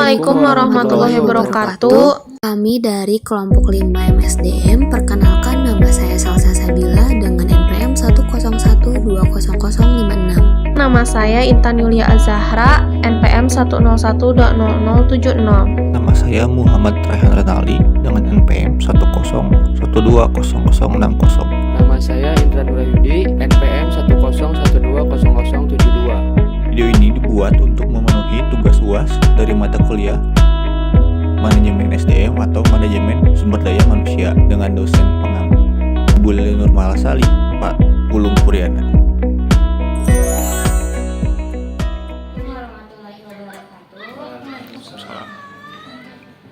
Assalamualaikum warahmatullahi wabarakatuh. Kami dari kelompok 5 MSDM, perkenalkan nama saya Salsa Sabila dengan NPM 101200056. Nama saya Intan Yulia Azahra, NPM 101.0070. Nama saya Muhammad Raihan Renaldi dengan NPM 101200060. Nama saya Indra Nurayudi, NPM 101200072. Video ini dibuat untuk memenuhi tugas UAS dari mata kuliah Manajemen SDM atau Manajemen Sumber Daya Manusia dengan dosen pengampu Bu Lili Nurmalasali, Pak Pulung Puriana.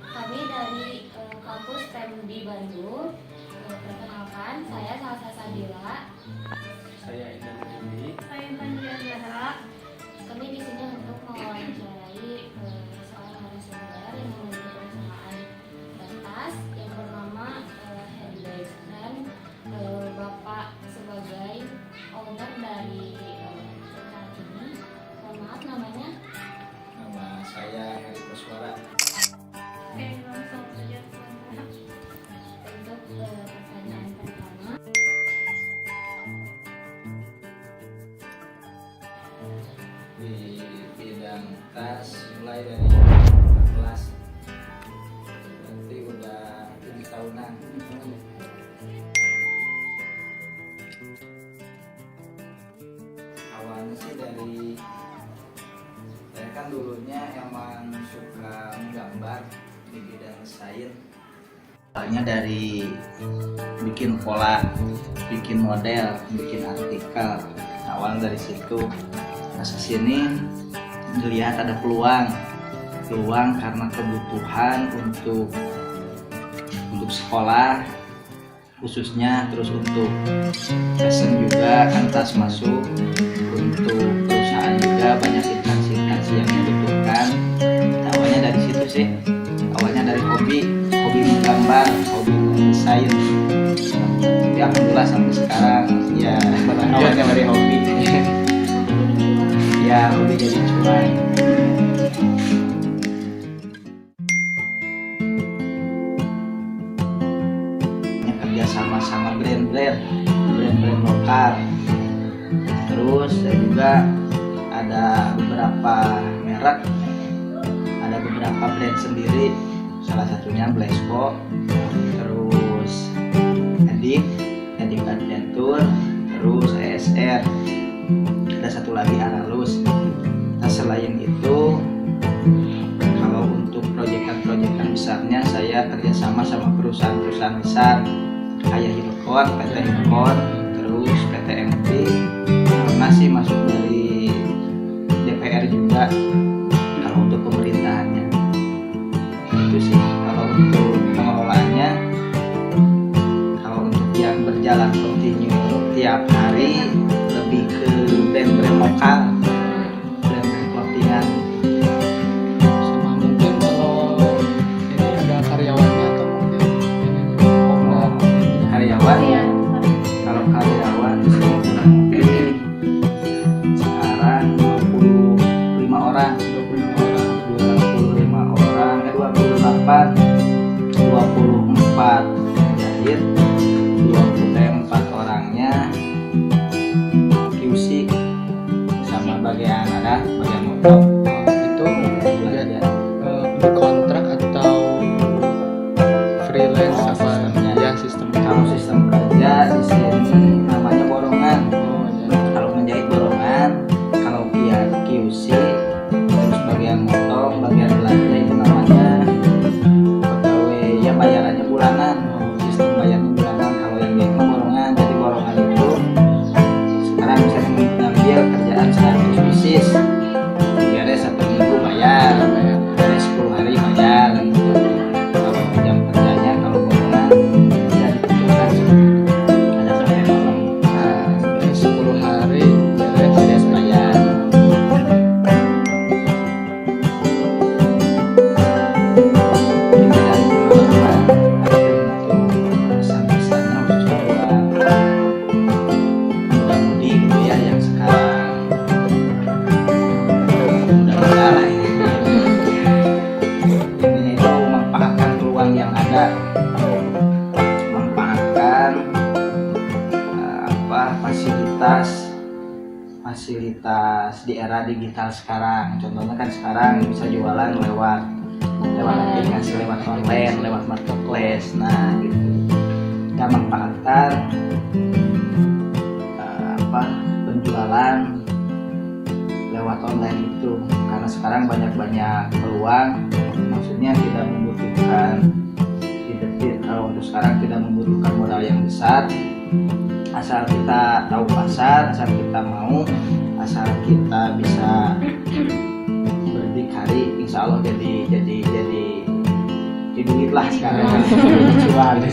Kami dari kampus STEM di Bandung. Perkenalkan, saya Salsa Sabila. Saya Intan Nurayudi. Saya Intan Yulia. Kami di sini untuk mewawancarai seorang narasumber yang memiliki perusahaan batas yang bernama Headbase dan Bapak sebagai owner dari perusahaan ini. Mohon maaf namanya. Nama saya Heri Koswara. Oke, langsung saja untuk pertanyaan pertama. Di bidang tas mulai dari kelas, berarti udah 7 tahunan. Awalnya sih dari saya kan dulunya emang suka menggambar di bidang sains. Awalnya dari bikin pola, bikin model, bikin artikel. Awal dari situ. Nah, sini melihat ada peluang karena kebutuhan untuk sekolah khususnya, terus untuk fashion juga kan tas masuk, untuk perusahaan juga banyak instansi yang membutuhkan. Awalnya dari situ sih, awalnya dari hobi menggambar, hobi mendesain. Tapi alhamdulillah sampai sekarang ya awalnya dari hobi. Ya, hobi jadi cuan. Kerja sama brand-brand lokal. Terus saya juga ada beberapa merek, ada beberapa brand sendiri. Salah satunya Blesco, terus Edik Adventure, terus ESR. Ada satu lagi Aralus. Nah, selain itu, kalau untuk proyekan besarnya saya kerjasama sama perusahaan besar kayak Hilcon, PT Hilcon, terus PT MT. Masih masuk dari DPR juga kalau untuk pemerintahannya. Itu sih kalau untuk pengelolaannya. Kalau untuk yang berjalan kontinu tiap hari lebih ke brand-brand lokal, brand-brand clothingan. Sama mungkin kalau ini ada karyawannya atau mungkin ini owner. Karyawan ya. Kalau karyawan sih kurang lebih sekarang 25 orang, 28, 24 jahit, 24 orangnya QC sama bagian motor. Itu di kontrak atau freelance apa Sistemnya. ya sistemnya? Kalau sistem kerja di sini namanya borongan. Oh ya. Kalau menjahit borongan, kalau via QC, terus bagian motong, bagian belanja itu namanya pegawai, ya bayarannya bulanan, sistem bayarnya bulanan. komoditas di era digital sekarang. Contohnya kan sekarang bisa jualan lewat aplikasi, lewat online, lewat marketplace. Nah, gitu. Kita manfaatkan penjualan lewat online itu karena sekarang banyak peluang. Maksudnya tidak membutuhkan kalau untuk sekarang tidak membutuhkan modal yang besar, asal kita tahu pasar, asal kita mau, asal kita bisa berdikari, insya Allah jadi duit lah sekarang. Cuan.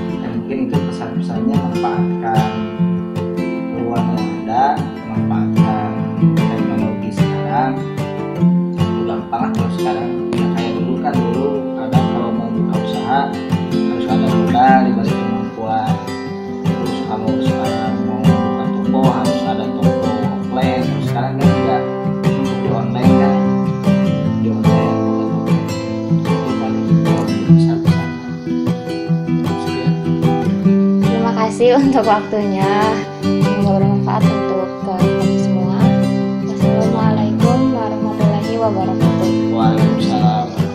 Dan mungkin itu pesan-pesannya, manfaatkan peluang yang ada, manfaatkan teknologi sekarang. Itu gampang lah kalau sekarang. Dulu ada kalau mau buka usaha harus ada modal dibalik kemampuan. Terus kalau sekarang mau buka toko harus ada toko offline. Terus sekarang kan juga untuk di online kan, di online buka toko itu paling besar-besar. Sekian. Terima kasih untuk waktunya. Semoga bermanfaat untuk kami semua. Wassalamualaikum warahmatullahi wabarakatuh. Waalaikumsalam.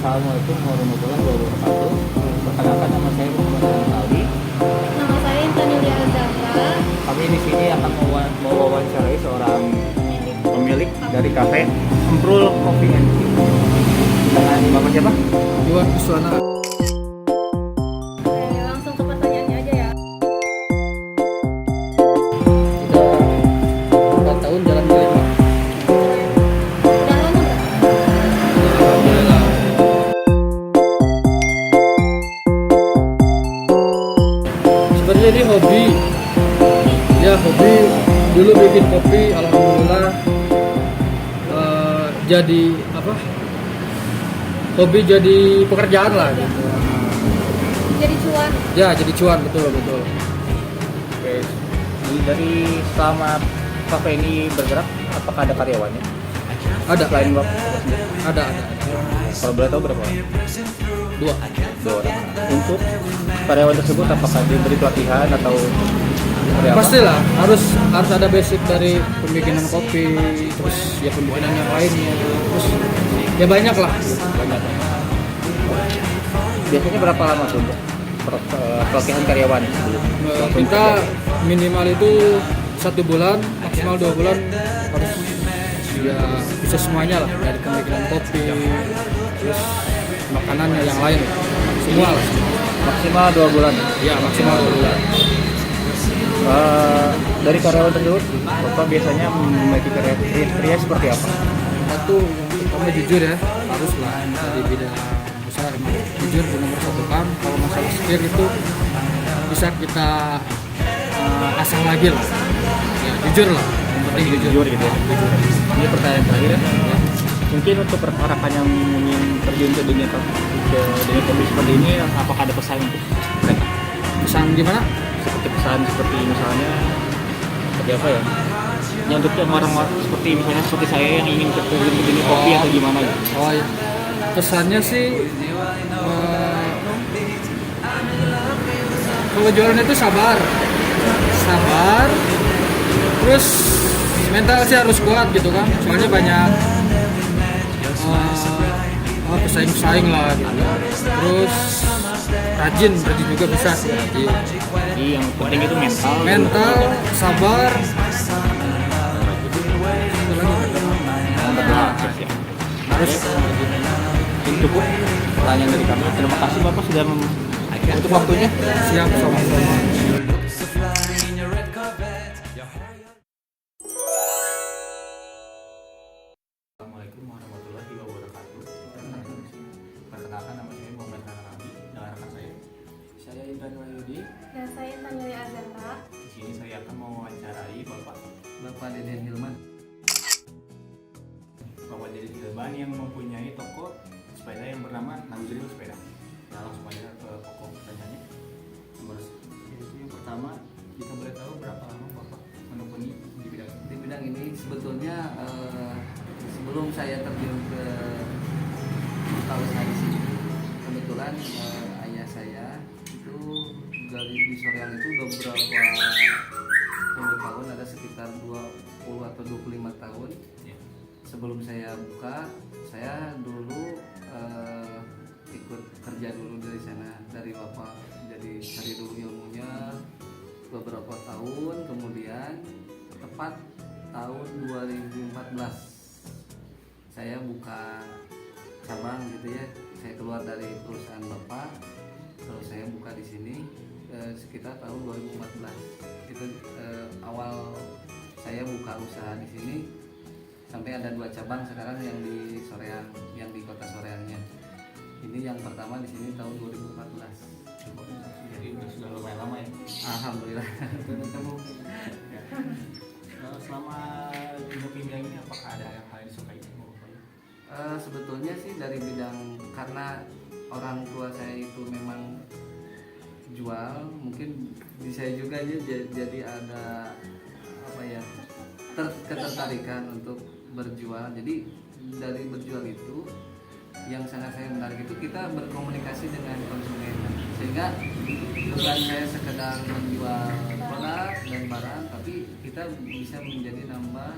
Assalamualaikum warahmatullahi wabarakatuh. Perkenalkan, nama saya Muhammad Ali. Nama saya Intan Yulia Azahra. Kami di sini akan mewawancarai seorang pemilik dari kafe Emprul Coffee and Tea. Dengan Bapak siapa? Iwan Kuswana. Langsung ke pertanyaannya aja ya. Udah 4 tahun jalan kaki, Pak. Udah lama nggak? Alhamdulillah. Sebenarnya ini hobi. Ya hobi. Dulu bikin kopi, alhamdulillah. Jadi apa? Hobi jadi pekerjaan lah gitu. Jadi cuan. Ya jadi cuan, betul. Oke. Dari selama kafe ini bergerak, apakah ada karyawannya? Ada. Selain Bapak sendiri? Ada. Kalau boleh tahu berapa orang? 2. 2 orang. Untuk karyawan tersebut apakah diberi pelatihan atau seperti apa? Pastilah harus ada basic dari pembikinan kopi, terus ya pembikinan yang lainnya, terus ya banyak lah. Banyak. Biasanya berapa lama tuh untuk pelatihan karyawan? Kita minimal itu 1 bulan, maksimal 2 bulan harus ya bisa semuanya lah, dari pembikinan kopi, terus makanannya yang lain, semua lah. Maksimal 2 bulan. Ya maksimal 2 bulan. Dari karyawan tersebut, Bapak biasanya memiliki kriteria seperti apa? Satu, yang pertama jujur ya, harus lah dari bidang usaha emang jujur itu nomor 1 kan. Kalau masalah skill itu bisa kita asah lagi lah. Ya jujur lah, yang penting Jujur gitu ya. Jujur. Ini pertanyaan terakhir ya. Mungkin untuk rekan-rekan yang ingin terjun ke dunia kopi seperti ini, apakah ada pesan untuk mereka? Pesan gimana? Seperti pesan seperti misalnya seperti apa ya? Ya untuk yang orang-orang seperti saya yang ingin terjun ke dunia kopi atau gimana gitu. Oh ya, pesannya sih kalau jualan itu sabar, terus mental sih harus kuat gitu kan, soalnya banyak pesaing lah gitu. Terus rajin juga bisa sih. Jadi yang penting itu mental, sabar. Terus cukup pertanyaan dari kami. Terima kasih Bapak sudah untuk waktunya. Siap, sama-sama. Assalamualaikum warahmatullahi wabarakatuh. Perkenalkan, nama saya Muhammad Ranabi dengan rekan saya Intan Wahyudi. Dan saya Intan Yulia Azahra. Di sini saya akan mewawancarai Bapak Deden Hilman. Bapak Deden Hilman yang mempunyai toko sepeda yang bernama Naguzril Sepeda. Nah, langsung aja ke pokok pertanyaannya. Yaitu yang pertama, kita boleh tahu berapa lama Bapak menekuni di bidang ini? Di bidang ini sebetulnya sebelum saya terjun ke buka usaha di sini, kebetulan ayah saya itu di Soreang itu udah berapa puluh tahun, ada sekitar 20 atau 25 tahun. Sebelum saya buka, saya dulu ikut kerja dulu dari sana, dari bapak, jadi cari dulu ilmunya beberapa tahun, kemudian tepat tahun 2014 saya buka cabang gitu ya. Saya keluar dari perusahaan bapak, terus saya buka di sini sekitar tahun 2014. Itu awal saya buka usaha di sini, sampai ada 2 cabang sekarang yang di Soreang, yang di kota Soreangnya. Ini yang pertama di sini tahun 2014. Jadi sudah lumayan lama ya. Alhamdulillah. Ya. Selama hidup bidang ini apakah ada hal yang disukai? Sebetulnya sih dari bidang, karena orang tua saya itu memang jual, mungkin di saya juga ya, jadi ada apa ya, ketertarikan untuk berjual. Jadi dari berjual itu yang sangat saya menarik itu kita berkomunikasi dengan konsumen, sehingga bukan saya sekedar menjual produk dan barang, tapi kita bisa menjadi nambah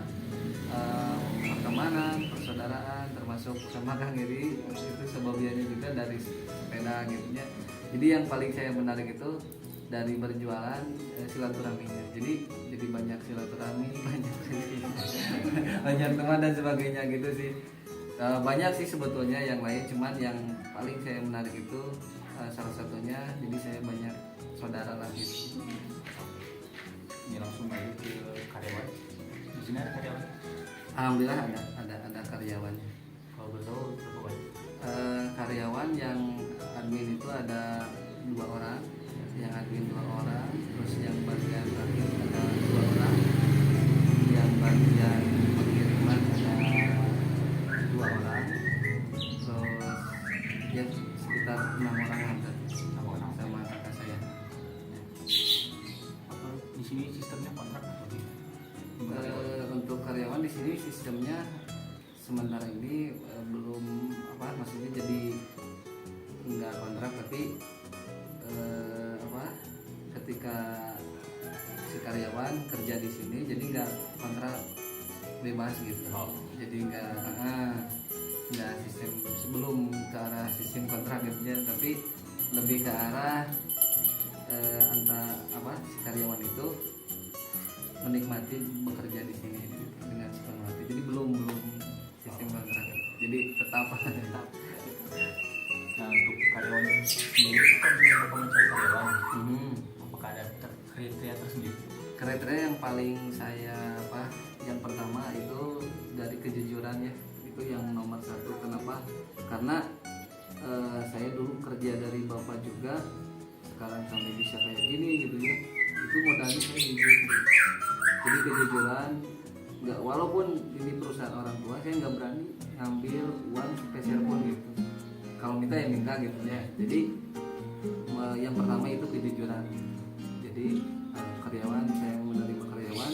pertemanan, persaudaraan, termasuk sama Kang Iri itu sebabnya juga dari sepeda gitu ya. Jadi yang paling saya menarik itu dari berjualan silaturahminya. Jadi banyak silaturahmi, banyak teman dan sebagainya gitu sih. Banyak sih sebetulnya yang lain, cuman yang paling saya menarik itu salah satunya, jadi saya banyak saudara lah gitu. Ini langsung aja ke karyawan. Di sini ada karyawan? Alhamdulillah ada karyawannya. Kalau boleh tahu berapa banyak? Karyawan yang admin itu ada 2 orang, yang admin 2 orang, terus yang bagian terakhir ada 2 orang, yang bagian pengiriman ada 2 orang, terus ya sekitar 6 orang hampir, 6 orang sama kakak saya. Di sini sistemnya kontrak atau Untuk karyawan di sini sistemnya sementara ini belum maksudnya jadi nggak kontrak, tapi ketika si karyawan kerja di sini jadi nggak kontrak bebas gitu. Jadi nggak sistem sebelum ke arah sistem kontrak gitu ya, tapi lebih ke arah si karyawan itu menikmati bekerja di sini dengan sepenuh hati. Jadi belum sistem kontrak, jadi tetap. Nah, untuk karyawan sendiri kan Bapak mencari karyawan, apakah ada kriteria tersendiri? Kriteria yang paling saya yang pertama itu dari kejujuran ya, itu yang nomor 1. Kenapa? Karena saya dulu kerja dari bapak juga, sekarang sampai bisa kayak gini gitu ya, itu modalnya saya jujur. Jadi kejujuran, nggak, walaupun ini perusahaan orang tua, saya nggak berani ngambil uang spesial pun gitu. Kalau minta ya minta gitu ya. Jadi yang pertama itu kejujuran. Jadi karyawan, saya menerima karyawan,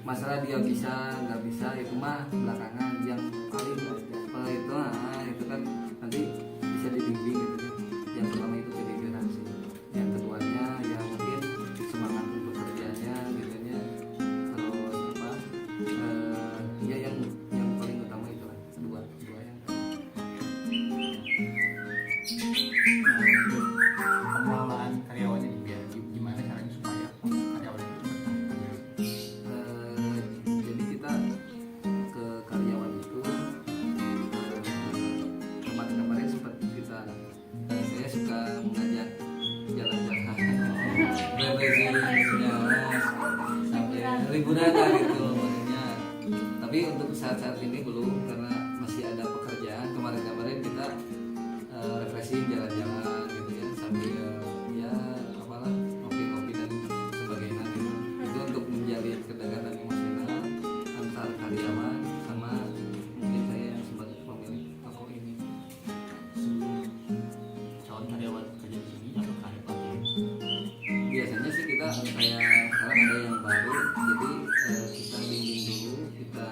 masalah dia bisa nggak bisa itu mah belakangan. Yang paling itu kan nanti bisa dibimbing gitu. Yang pertama itu kejujuran sih. Yang keduanya ya mungkin semangat untuk kerjanya gitu ya. Terus ya yang paling utama itu lah, dua yang Pengelolaan karyawannya juga gimana caranya supaya karyawan itu jadi kita ke karyawan itu kemarin sempat saya suka mengajak jalan-jalan refreshing sampai liburan gitu maksudnya. Tapi untuk saat ini belum, karena masih ada pekerjaan. Kemarin kita refreshing jalan-jalan gitu ya, sambil ngopi-ngopi dan sebagainya gitu. Itu untuk menjalin kedekatan emosional antar karyawan sama mungkin saya yang sebagai pemilik toko ini. calon kayak sekarang ada yang baru, jadi kita bimbing dulu, kita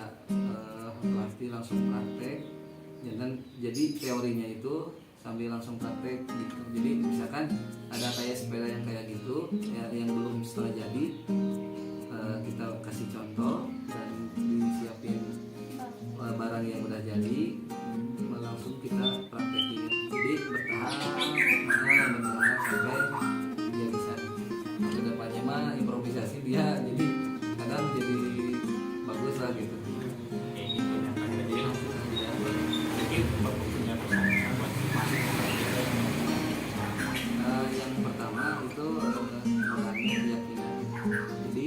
latih langsung praktek, dan jadi teorinya itu sambil langsung praktek gitu. Jadi misalkan ada kayak sepeda yang kayak gitu ya, yang belum setengah jadi, kita kasih contoh dan disiapin barang yang udah jadi, langsung kita praktekin. Jadi bertahap sampai dia bisa. Kedepannya mah improvisasi dia, jadi kadang jadi bagus lah gitu. Yang pertama itu orangnya keyakinan. Jadi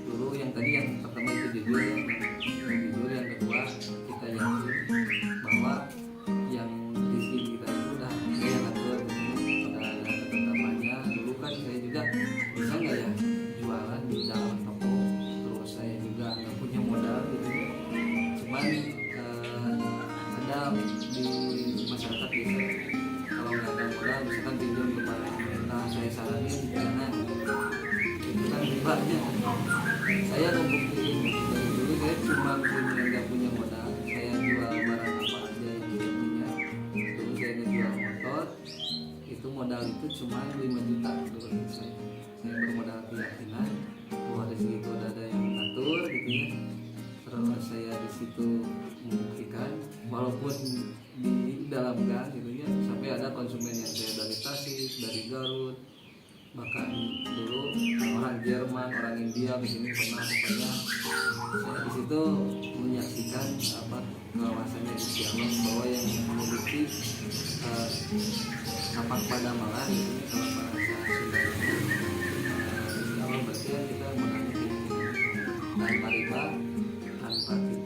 dulu yang tadi yang pertama itu jujur, yang kedua kita yakin bahwa yang di sini kita itu udah ada yang atur, udah ada ketetapannya. Dulu kan saya juga bisa nggak ya jualan di dalam toko, terus saya juga nggak punya modal gitu ya. Cuman ada di masyarakat biasa kalau nggak ada modal misalkan pinjam ke bank, nah saya saranin jangan, itu kan ribanya. Saya ngebuktiin dari dulu saya cuma nggak punya modal, saya jual barang apa aja yang saya punya. Dulu saya ngejual motor, itu modal itu cuma 5 juta dulu saya bermodal keyakinan bahwa di situ ada yang ngatur gitu ya. Terus saya di situ membuktikan walaupun di dalam gang gitu ya, sampai ada konsumen yang saya dari Tasik, dari Garut, bahkan dulu orang Jerman, orang India di sini pernah. Pokoknya saya di situ menyaksikan bahwasanya di Ciamis bahwa yang memiliki napak pada malah gitu ya, kalau bahasa Sunda berarti kita mengalami tanpa riba, tanpa